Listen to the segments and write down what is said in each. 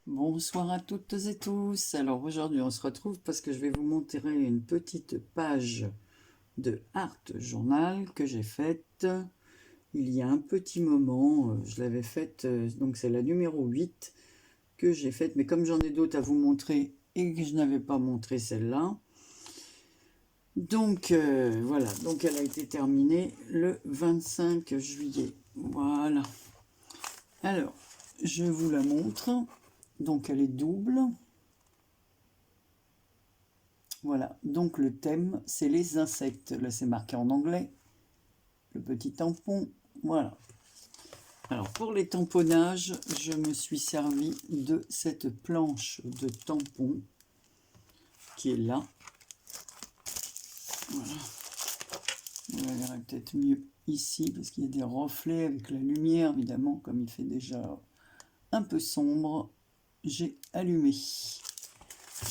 Bonsoir à toutes et tous. Alors aujourd'hui on se retrouve parce que je vais vous montrer une petite page de Art Journal que j'ai faite il y a un petit moment. Je l'avais faite, donc c'est la numéro 8 que j'ai faite, mais comme j'en ai d'autres à vous montrer et que je n'avais pas montré celle-là, donc voilà, donc elle a été terminée le 25 juillet. Voilà. Alors, je vous la montre. Donc elle est double. Voilà, donc le thème, c'est les insectes. Là, c'est marqué en anglais. Le petit tampon, voilà. Alors, pour les tamponnages, je me suis servi de cette planche de tampon qui est là. Voilà. Vous la verrez peut-être mieux ici, parce qu'il y a des reflets avec la lumière, évidemment, comme il fait déjà un peu sombre. J'ai allumé.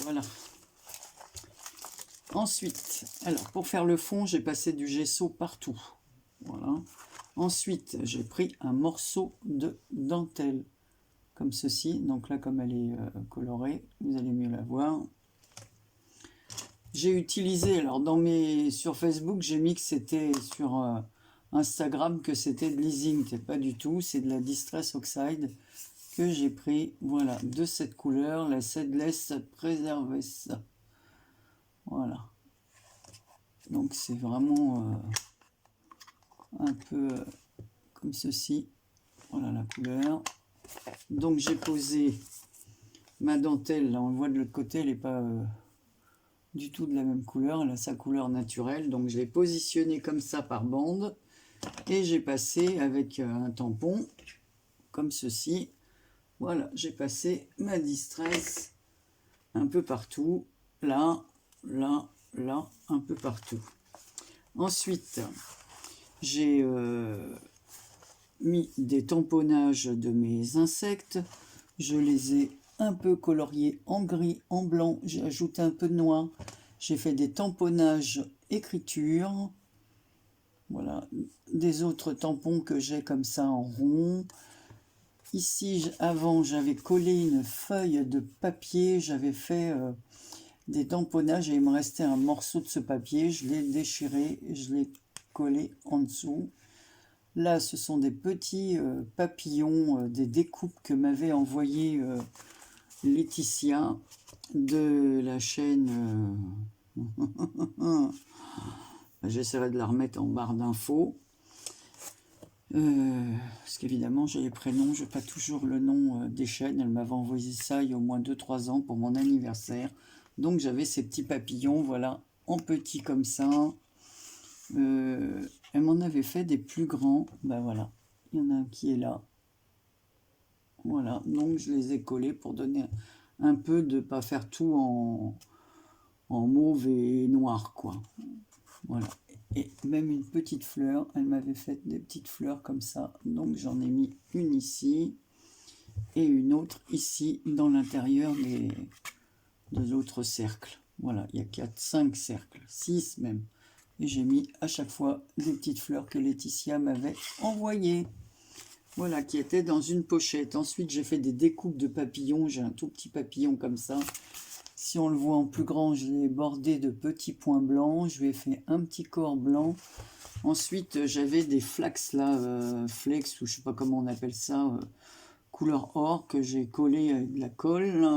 Voilà. Ensuite, alors pour faire le fond, j'ai passé du gesso partout. Voilà. Ensuite, j'ai pris un morceau de dentelle, comme ceci. Donc là, comme elle est colorée, vous allez mieux la voir. J'ai utilisé, alors sur Facebook, j'ai mis que c'était sur Instagram, que c'était de l'easing. C'est pas du tout, c'est de la Distress Oxide que j'ai pris, voilà, de cette couleur, la Seedless Preserves. Voilà. Donc c'est vraiment un peu comme ceci. Voilà la couleur. Donc j'ai posé ma dentelle, là on le voit de l'autre côté, elle n'est pas du tout de la même couleur, elle a sa couleur naturelle. Donc je l'ai positionnée comme ça par bande et j'ai passé avec un tampon comme ceci. Voilà, j'ai passé ma Distress un peu partout, là, là, là, un peu partout. Ensuite, j'ai mis des tamponnages de mes insectes. Je les ai un peu coloriés en gris, en blanc. J'ai ajouté un peu de noir. J'ai fait des tamponnages écriture. Voilà, des autres tampons que j'ai comme ça en rond. Ici, avant, j'avais collé une feuille de papier. J'avais fait des tamponnages et il me restait un morceau de ce papier. Je l'ai déchiré, je l'ai collé en dessous. Là, ce sont des petits papillons, des découpes que m'avait envoyé Laetitia de la chaîne. J'essaierai de la remettre en barre d'infos. Parce qu'évidemment, j'ai les prénoms, je n'ai pas toujours le nom des chaînes. Elle m'avait envoyé ça il y a au moins 2-3 ans pour mon anniversaire. Donc, j'avais ces petits papillons, voilà, en petits comme ça. Elle m'en avait fait des plus grands. Ben voilà, il y en a un qui est là. Voilà, donc je les ai collés pour donner un peu de pas faire tout en mauve et noir, quoi. Voilà. Et même une petite fleur, elle m'avait fait des petites fleurs comme ça. Donc j'en ai mis une ici et une autre ici dans l'intérieur de l'autre cercle. Voilà, il y a 4, 5 cercles, 6 même. Et j'ai mis à chaque fois des petites fleurs que Laetitia m'avait envoyées. Voilà, qui étaient dans une pochette. Ensuite, j'ai fait des découpes de papillons. J'ai un tout petit papillon comme ça. Si on le voit en plus grand, je l'ai bordé de petits points blancs. Je lui ai fait un petit corps blanc. Ensuite, j'avais des flax là, flex, ou je sais pas comment on appelle ça, couleur or, que j'ai collé avec de la colle.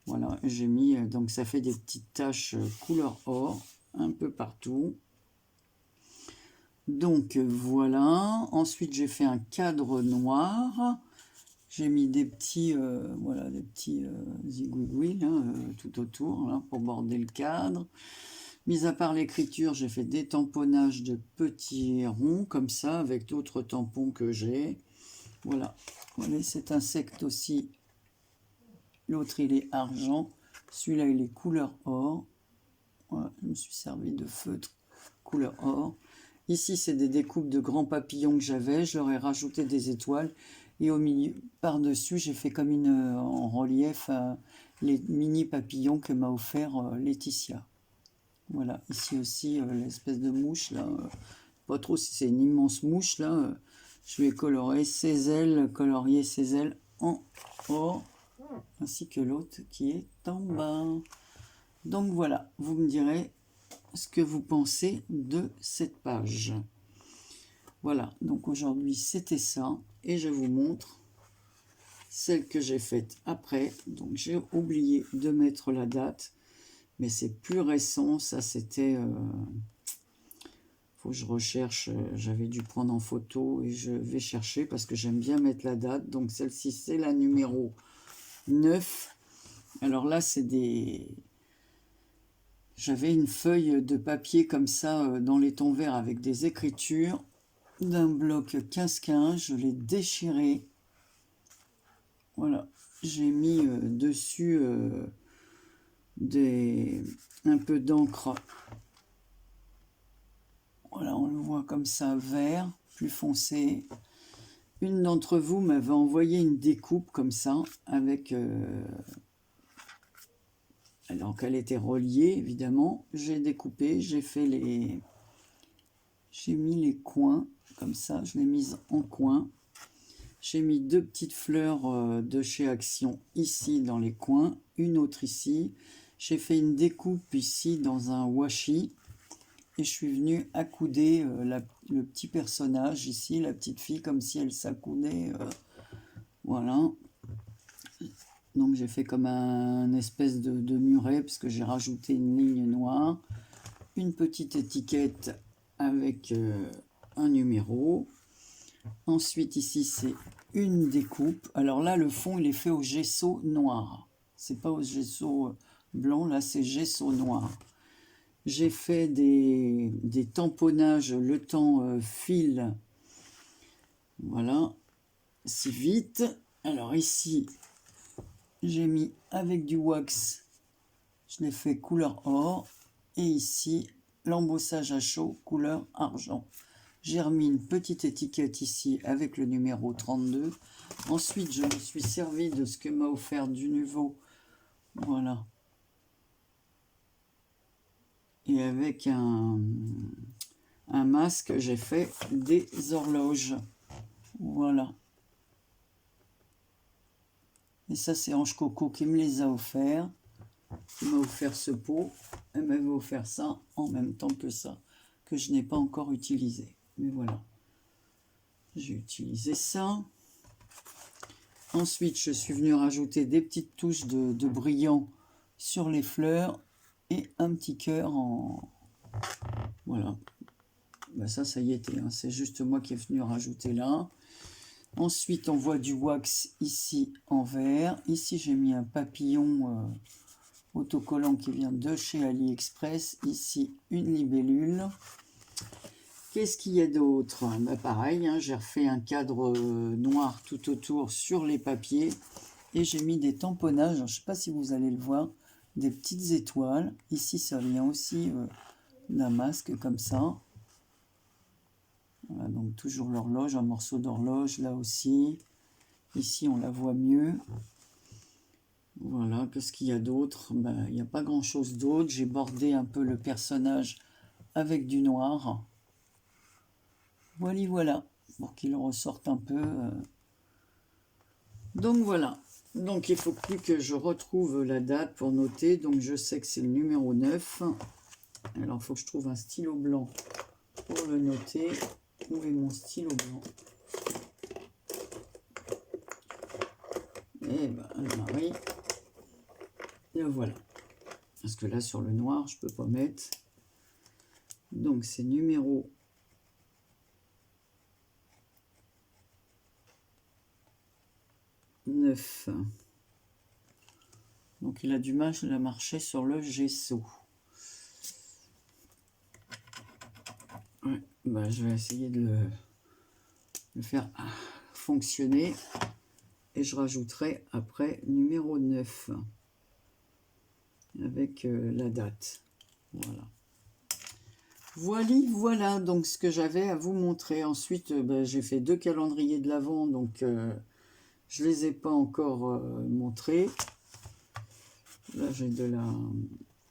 Voilà, j'ai mis, donc ça fait des petites taches couleur or, un peu partout. Donc voilà, ensuite j'ai fait un cadre noir, j'ai mis des petits, voilà, des petits zigouigouis tout autour là, pour border le cadre. Mis à part l'écriture, j'ai fait des tamponnages de petits ronds comme ça, avec d'autres tampons que j'ai. Voilà, voilà cet insecte aussi, l'autre il est argent, celui-là il est couleur or. Voilà, je me suis servi de feutre couleur or. Ici, c'est des découpes de grands papillons que j'avais. Je leur ai rajouté des étoiles. Et au milieu, par-dessus, j'ai fait comme en relief les mini papillons que m'a offert Laetitia. Voilà, ici aussi, l'espèce de mouche, là, pas trop si c'est une immense mouche là. Je vais colorer ses ailes, colorier ses ailes en haut, ainsi que l'autre qui est en bas. Donc voilà, vous me direz ce que vous pensez de cette page. Voilà, donc aujourd'hui c'était ça, et je vous montre celle que j'ai faite après. Donc j'ai oublié de mettre la date, mais c'est plus récent, ça c'était... faut que je recherche, j'avais dû prendre en photo et je vais chercher parce que j'aime bien mettre la date. Donc celle-ci c'est la numéro 9. Alors là c'est des... J'avais une feuille de papier comme ça dans les tons verts avec des écritures d'un bloc 15-15. Je l'ai déchiré. Voilà, j'ai mis dessus un peu d'encre. Voilà, on le voit comme ça, vert, plus foncé. Une d'entre vous m'avait envoyé une découpe comme ça, avec... alors qu'elle était reliée, évidemment. J'ai découpé, j'ai fait les... J'ai mis les coins, comme ça, je l'ai mise en coin. J'ai mis 2 petites fleurs de chez Action ici dans les coins, une autre ici. J'ai fait une découpe ici dans un washi. Et je suis venu accouder le petit personnage ici, la petite fille, comme si elle s'accoudait. Voilà. Donc j'ai fait comme un espèce de muret, parce que j'ai rajouté une ligne noire. Une petite étiquette avec un numéro. Ensuite ici c'est une découpe. Alors là le fond il est fait au gesso noir. C'est pas au gesso blanc, là c'est gesso noir. J'ai fait des tamponnages, le temps file, voilà, si vite. Alors ici, j'ai mis avec du wax, je l'ai fait couleur or, et ici, l'embossage à chaud, couleur argent. J'ai remis une petite étiquette ici avec le numéro 32. Ensuite, je me suis servi de ce que m'a offert du nouveau, voilà. Et avec un masque, j'ai fait des horloges. Voilà. Et ça, c'est Ange Coco qui me les a offerts. Il m'a offert ce pot. Elle m'avait offert ça en même temps que ça, que je n'ai pas encore utilisé. Mais voilà. J'ai utilisé ça. Ensuite, je suis venu rajouter des petites touches de brillant sur les fleurs et un petit cœur en... Voilà. Ben ça y était, hein. C'est juste moi qui est venu rajouter là. Ensuite, on voit du wax ici en vert. Ici, j'ai mis un papillon autocollant qui vient de chez AliExpress. Ici, une libellule. Qu'est-ce qu'il y a d'autre? Ben pareil, hein, j'ai refait un cadre noir tout autour sur les papiers. Et j'ai mis des tamponnages, je ne sais pas si vous allez le voir, des petites étoiles. Ici, ça vient aussi d'un masque comme ça. Voilà, donc toujours l'horloge, un morceau d'horloge là aussi. Ici, on la voit mieux. Voilà, qu'est-ce qu'il y a d'autre? Ben, il n'y a pas grand-chose d'autre. J'ai bordé un peu le personnage avec du noir. Voilà, pour qu'il ressorte un peu. Donc voilà. Donc il ne faut plus que je retrouve la date pour noter. Donc je sais que c'est le numéro 9. Alors il faut que je trouve un stylo blanc pour le noter. Où est mon stylo blanc? Et ben Marie, le voilà. Parce que là sur le noir, je peux pas mettre. Donc c'est numéro 9. Donc il a du mal à marcher sur le gesso. Ouais, bah, je vais essayer de le faire fonctionner. Et je rajouterai après numéro 9 avec la date. Voilà donc ce que j'avais à vous montrer. Ensuite, j'ai fait 2 calendriers de l'Avent, donc je les ai pas encore montrés. Là, j'ai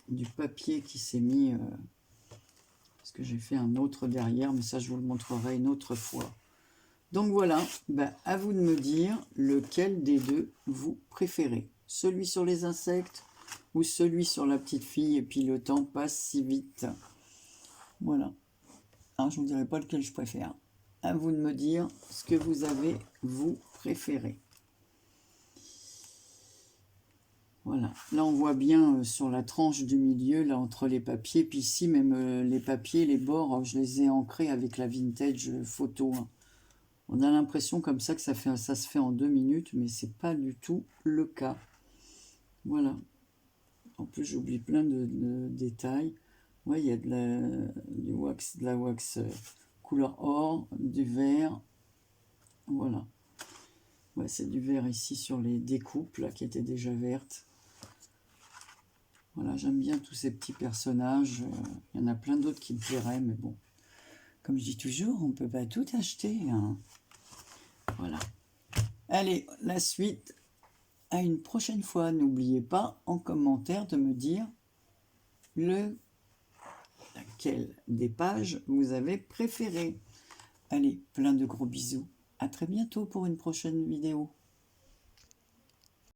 du papier qui s'est mis, parce que j'ai fait un autre derrière, mais ça je vous le montrerai une autre fois. Donc voilà, ben, à vous de me dire lequel des deux vous préférez. Celui sur les insectes ou celui sur la petite fille, et puis le temps passe si vite. Voilà. Alors, je ne vous dirai pas lequel je préfère. À vous de me dire ce que vous avez, vous, préféré. Voilà. Là, on voit bien sur la tranche du milieu, là, entre les papiers. Puis ici, même les papiers, les bords, je les ai ancrés avec la vintage photo. Hein. On a l'impression comme ça que ça se fait en 2 minutes, mais c'est pas du tout le cas. Voilà. En plus, j'oublie plein de détails. Ouais, il y a de la wax couleur or, du vert. Voilà. Ouais, c'est du vert ici sur les découpes, là, qui étaient déjà vertes. Voilà, j'aime bien tous ces petits personnages. Il y en a plein d'autres qui me plairaient, mais bon. Comme je dis toujours, on ne peut pas tout acheter. Hein. Voilà. Allez, la suite. À une prochaine fois. N'oubliez pas en commentaire de me dire laquelle des pages vous avez préféré. Allez, plein de gros bisous. À très bientôt pour une prochaine vidéo.